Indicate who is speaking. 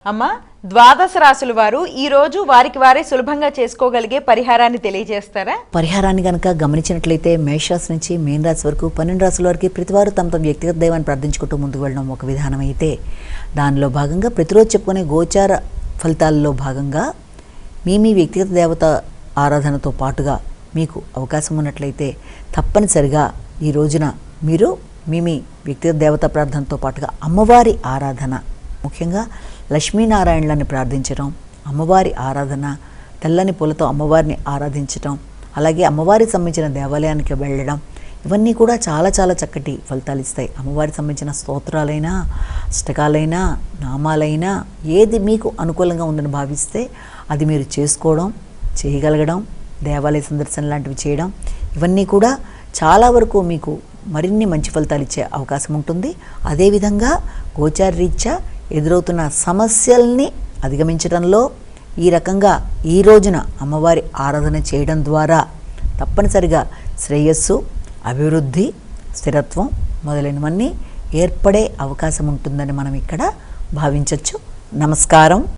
Speaker 1: అమ్మ ద్వాదశ రాశుల వారు ఈ రోజు వారికి వారే సులభంగా చేసుకోగలిగే పరిహారాన్ని తెలియజేస్తారా?
Speaker 2: పరిహారాన్ని గనక గమనించినట్లయితే మేషరాశి నుంచి మీన రాశి వరకు 12 రాశుల వరకు ప్రతివారు తమ వ్యక్తిగత దైవాన్ని ప్రార్థించుకుంటూ ముందుకు వెళ్ళడం ఒక విధానం అయితే, దానిలో భాగంగా ప్రతిరోజు చెప్పుకునే గోచార ఫలితాల్లో భాగంగా మీ వ్యక్తిగత దేవత ఆరాధనతో పాటుగా మీకు అవకాశం ఉన్నట్లయితే తప్పనిసరిగా ఈ రోజున మీరు మీ వ్యక్తిగత దేవత ప్రార్థనతో పాటుగా అమ్మవారి ఆరాధన, ముఖ్యంగా లక్ష్మీనారాయణులని ప్రార్థించడం, అమ్మవారి ఆరాధన, తెల్లని పూలతో అమ్మవారిని ఆరాధించడం, అలాగే అమ్మవారికి సంబంధించిన దేవాలయానికి వెళ్ళడం, ఇవన్నీ కూడా చాలా చాలా చక్కటి ఫలితాలు ఇస్తాయి. అమ్మవారికి సంబంధించిన స్తోత్రాలైనా, అష్టకాలైనా, నామాలైనా ఏది మీకు అనుకూలంగా ఉందని భావిస్తే అది మీరు చేసుకోవడం, చేయగలగడం, దేవాలయ సందర్శన లాంటివి చేయడం, ఇవన్నీ కూడా చాలా వరకు మీకు మరిన్ని మంచి ఫలితాలు ఇచ్చే అవకాశం ఉంటుంది. అదేవిధంగా గోచార రీత్యా ఎదురవుతున్న సమస్యల్ని అధిగమించడంలో ఈ రకంగా ఈ రోజున అమ్మవారి ఆరాధన చేయడం ద్వారా తప్పనిసరిగా శ్రేయస్సు, అభివృద్ధి, స్థిరత్వం మొదలైనవన్నీ ఏర్పడే అవకాశం ఉంటుందని మనం ఇక్కడ భావించవచ్చు. నమస్కారం.